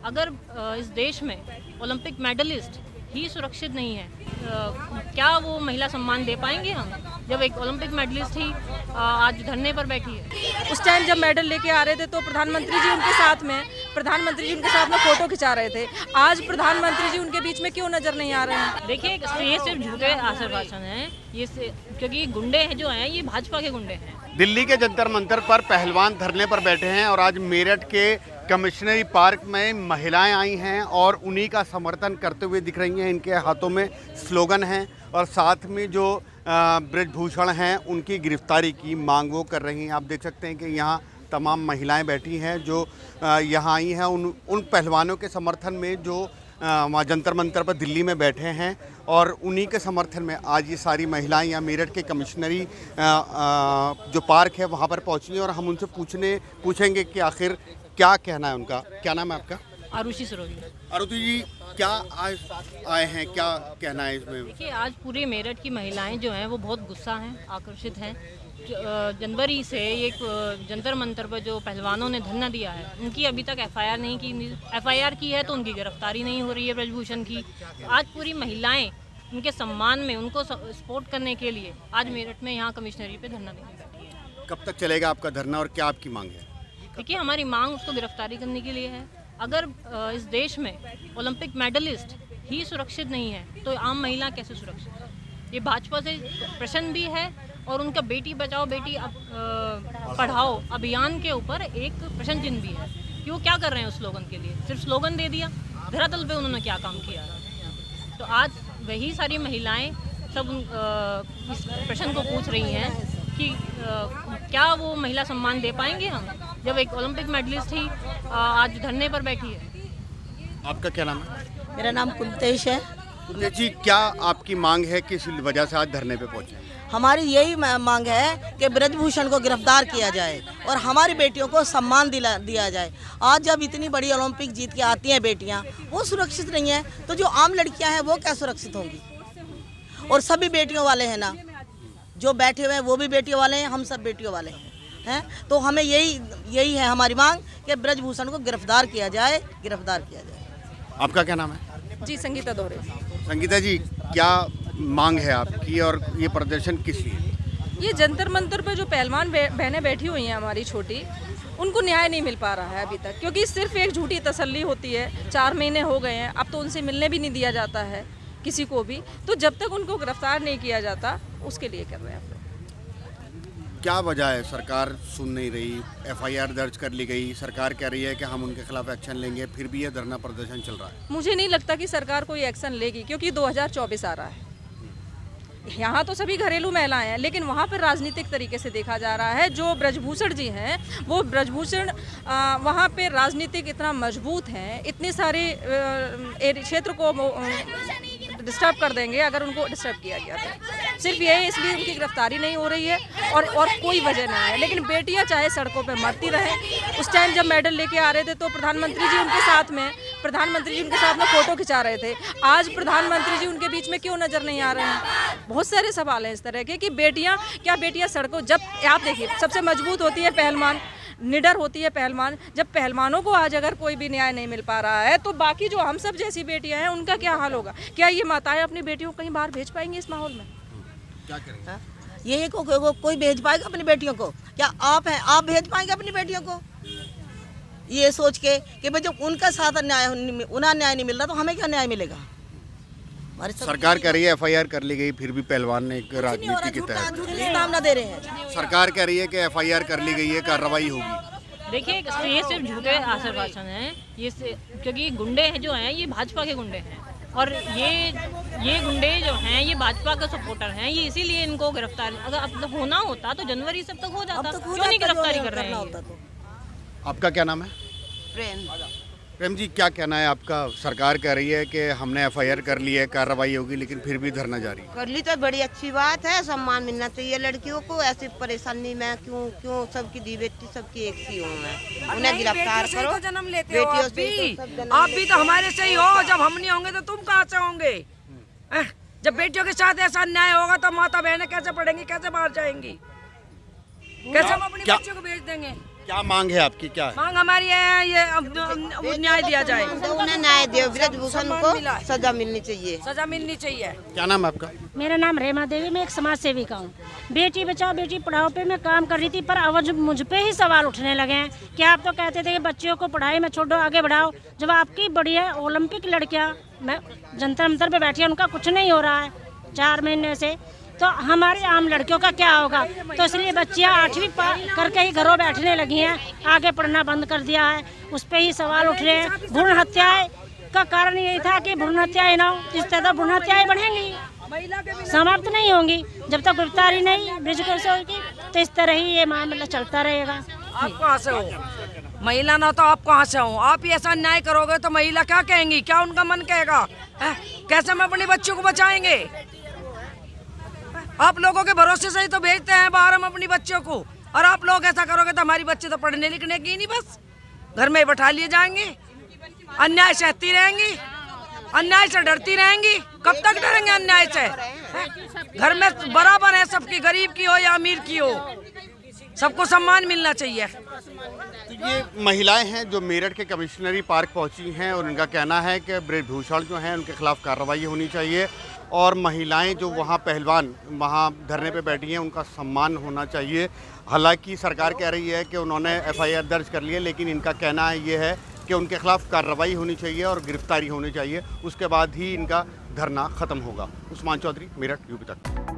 अगर इस देश में ओलंपिक मेडलिस्ट ही सुरक्षित नहीं है, क्या वो महिला सम्मान दे पाएंगे हम, जब एक ओलंपिक मेडलिस्ट ही आज धरने पर बैठी है। उस टाइम जब मेडल लेके आ रहे थे तो प्रधानमंत्री जी उनके साथ में फोटो खिंचा रहे थे। आज प्रधानमंत्री जी उनके बीच में क्यों नजर नहीं आ रहे हैं? देखिए, ये सिर्फ झूठे आश्वासन हैं, क्योंकि गुंडे हैं जो हैं ये भाजपा के गुंडे हैं। दिल्ली के जंतर मंतर पर पहलवान धरने पर बैठे हैं और आज मेरठ के कमिश्नरी पार्क में महिलाएं आई हैं और उन्हीं का समर्थन करते हुए दिख रही हैं। इनके हाथों में स्लोगन हैं और साथ में जो ब्रजभूषण हैं उनकी गिरफ्तारी की मांग वो कर रही हैं। आप देख सकते हैं कि यहाँ तमाम महिलाएं बैठी हैं जो यहाँ आई हैं उन पहलवानों के समर्थन में जो वहाँ जंतर मंतर पर दिल्ली में बैठे हैं और उन्हीं के समर्थन में आज ये सारी महिलाएं यहाँ मेरठ के कमिश्नरी जो पार्क है वहाँ पर पहुँची हैं और हम उनसे पूछेंगे कि आखिर क्या कहना है उनका। क्या नाम है आपका? आरुषि सरोही। आरुषि जी, क्या आज आए हैं, क्या कहना है इसमें? देखिए, आज पूरे मेरठ की महिलाएं जो हैं वो बहुत गुस्सा हैं, आकर्षित हैं। जनवरी से ये जंतर मंतर पर जो पहलवानों ने धरना दिया है उनकी अभी तक एफआईआर नहीं की। एफआईआर की है तो उनकी गिरफ्तारी नहीं हो रही है ब्रजभूषण की। आज पूरी महिलाएं उनके सम्मान में, उनको सपोर्ट करने के लिए आज मेरठ में यहाँ कमिश्नरी पे धरना देने बैठी है। कब तक चलेगा आपका धरना और क्या आपकी मांग है? देखिए, हमारी मांग उसको गिरफ्तारी करने के लिए है। अगर इस देश में ओलंपिक मेडलिस्ट ही सुरक्षित नहीं है तो आम महिला कैसे सुरक्षित है? ये भाजपा से प्रश्न भी है और उनका बेटी बचाओ बेटी पढ़ाओ अभियान के ऊपर एक प्रश्न चिन्ह भी है कि वो क्या कर रहे हैं उस स्लोगन के लिए। सिर्फ स्लोगन दे दिया, धरातल पे उन्होंने क्या काम किया। तो आज वही सारी महिलाएं सब इस प्रश्न को पूछ रही हैं कि क्या वो महिला सम्मान दे पाएंगे हम, जब एक ओलंपिक मेडलिस्ट ही आज धरने पर बैठी है। आपका क्या नाम है? मेरा नाम कुलतेश है। कुलतेश जी, क्या आपकी मांग है, किस वजह से आज धरने पे पहुंचे? हमारी यही मांग है कि ब्रजभूषण को गिरफ्तार किया जाए और हमारी बेटियों को सम्मान दिया जाए। आज जब इतनी बड़ी ओलंपिक जीत के आती हैं बेटियां, वो सुरक्षित नहीं है तो जो आम लड़कियां हैं वो क्या सुरक्षित होंगी? और सभी बेटियों वाले हैं ना, जो बैठे हुए हैं वो भी बेटियों वाले हैं, हम सब बेटियों वाले हैं। तो हमें यही है हमारी मांग कि ब्रजभूषण को गिरफ्तार किया जाए। आपका क्या नाम है? जी, संगीता दोहरे। संगीता जी, क्या मांग है आपकी और ये प्रदर्शन किस लिए? ये जंतर मंतर पे जो पहलवान बहनें बैठी हुई हैं हमारी छोटी, उनको न्याय नहीं मिल पा रहा है अभी तक, क्योंकि सिर्फ एक झूठी तसल्ली होती है। 4 महीने हो गए हैं, अब तो उनसे मिलने भी नहीं दिया जाता है किसी को भी। तो जब तक उनको गिरफ्तार नहीं किया जाता उसके लिए कर रहे हैं। क्या वजह है? सरकार सुन नहीं रही, एफआईआर दर्ज कर ली गई, सरकार कह रही है कि हम उनके खिलाफ एक्शन लेंगे, फिर भी ये धरना प्रदर्शन चल रहा है। मुझे नहीं लगता कि सरकार कोई एक्शन लेगी, क्योंकि 2024 आ रहा है। यहाँ तो सभी घरेलू महिलाएं हैं, लेकिन वहाँ पर राजनीतिक तरीके से देखा जा रहा है। जो ब्रजभूषण जी हैं, वो ब्रजभूषण वहाँ पे राजनीतिक इतना मजबूत हैं, इतने सारे क्षेत्र को डिस्टर्ब कर देंगे अगर उनको डिस्टर्ब किया गया तो। सिर्फ ये इसलिए उनकी गिरफ्तारी नहीं हो रही है और कोई वजह नहीं है। लेकिन बेटियां चाहे सड़कों पे मरती रहें। उस टाइम जब मेडल लेके आ रहे थे तो प्रधानमंत्री जी उनके साथ में फोटो खिंचा रहे थे। आज प्रधानमंत्री जी उनके बीच में क्यों नजर नहीं आ रहे हैं? बहुत सारे सवाल हैं इस तरह के कि बेटियां सड़कों, जब आप देखिए सबसे मजबूत होती है पहलवान, निडर होती है पहलवान। जब पहलवानों को आज अगर कोई भी न्याय नहीं मिल पा रहा है तो बाकी जो हम सब जैसी बेटियां हैं उनका क्या हाल होगा? क्या ये माताएं अपनी बेटियों को कहीं बाहर भेज पाएंगी इस माहौल में? क्या करेंगे? ये कोई भेज पाएगा अपनी बेटियों को? क्या आप भेज पाएंगे अपनी बेटियों को? ये सोच के कि भाई जब उनका साथ उन्हें न्याय नहीं मिल रहा तो हमें क्या न्याय मिलेगा? सरकार कह रही है एफआईआर कर ली गई, फिर भी पहलवान ने एक राजनीति के तहत नाम दे रहे हैं। सरकार कह रही है कि एफआईआर कर ली गई है, कार्रवाई होगी। देखिए, ये सिर्फ झूठे आश्वासन हैं, क्योंकि गुंडे हैं जो हैं ये भाजपा के गुंडे हैं और ये गुंडे जो हैं ये भाजपा के सपोर्टर हैं। ये इसीलिए इनको गिरफ्तार, अगर अब तक होना होता तो जनवरी से अब तक हो जाता। क्यों नहीं गिरफ्तारी कर रहे हैं? आपका क्या नाम है? प्रेम जी, क्या कहना है आपका? सरकार कह रही है कि हमने एफआईआर कर ली है, कार्रवाई होगी, लेकिन फिर भी धरना जारी। कर ली तो बड़ी अच्छी बात है, सम्मान मिलना चाहिए लड़कियों को। ऐसी परेशानी में क्यों सबकी दी बेटी सबकी एक सी हूँ मैं। उन्हें गिरफ्तार करो। जन्म लेते हो आप भी तो हमारे से ही हो। जब हम नहीं होंगे तो तुम कहाँ से होंगे? जब बेटियों के साथ ऐसा अन्याय होगा तो माता बहनें कैसे पढ़ेंगी, कैसे बाहर जाएंगी, कैसे हम अपनी बच्चों को भेज देंगे? क्या मांग है आपकी, क्या है? मांग हमारी है ये अब न्याय दिया जाए, उन्हें न्याय दे, ब्रजभूषण को सजा मिलनी चाहिए। सजा मिलनी चाहिए। क्या नाम है आपका? मेरा नाम रेमा देवी, मैं एक समाज सेविका हूँ। बेटी बचाओ बेटी पढ़ाओ पे मैं काम कर रही थी, पर अब मुझ पे ही सवाल उठने लगे हैं कि आप तो कहते थे कि बच्चियों को पढ़ाई में छोड़ो, आगे बढ़ाओ। जब आपकी बड़ी है ओलंपिक लड़कियाँ मैं जंतर मंतर पे बैठी है, उनका कुछ नहीं हो रहा है 4 महीने से, तो हमारे आम लड़कियों का क्या होगा? तो इसलिए बच्चियाँ 8वीं पार करके ही घरों बैठने लगी हैं, आगे पढ़ना बंद कर दिया है। उस पर ही सवाल उठ रहे हैं। भ्रूण हत्याएं का कारण यही था कि भ्रूण हत्याएं ना हो, जिस तरह भ्रूण हत्याएं बढ़ेंगी, समाप्त नहीं होंगी जब तक गिरफ्तारी नहीं ब्रिज होगी, तो इस तरह ही ये मामला चलता रहेगा। आप कहाँ से हो? महिला ना तो आप कहाँ से हो? आप ही ऐसा न्याय करोगे तो महिला क्या कहेंगी? क्या उनका मन कहेगा? कैसे हम अपने बच्चों को बचाएंगे? आप लोगों के भरोसे से ही तो भेजते हैं बाहर हम अपनी बच्चों को, और आप लोग ऐसा करोगे तो हमारी बच्चे तो पढ़ने लिखने की नहीं, बस घर में बैठा लिए जाएंगे, अन्याय सहती रहेंगी, अन्याय से डरती रहेंगी। कब तक डरेंगे अन्याय से? घर में बराबर है सबकी, गरीब की हो या अमीर की हो, सबको सम्मान मिलना चाहिए। तो ये महिलाएं हैं जो मेरठ के कमिश्नरी पार्क पहुंची हैं और उनका कहना है कि ब्रजभूषण जो हैं उनके खिलाफ कार्रवाई होनी चाहिए, और महिलाएं जो वहाँ पहलवान वहाँ धरने पे बैठी हैं उनका सम्मान होना चाहिए। हालांकि सरकार कह रही है कि उन्होंने FIR दर्ज कर ली है, लेकिन इनका कहना ये है कि उनके खिलाफ कार्रवाई होनी चाहिए और गिरफ्तारी होनी चाहिए, उसके बाद ही इनका धरना ख़त्म होगा। उस्मान चौधरी, मेरठ, UP तक।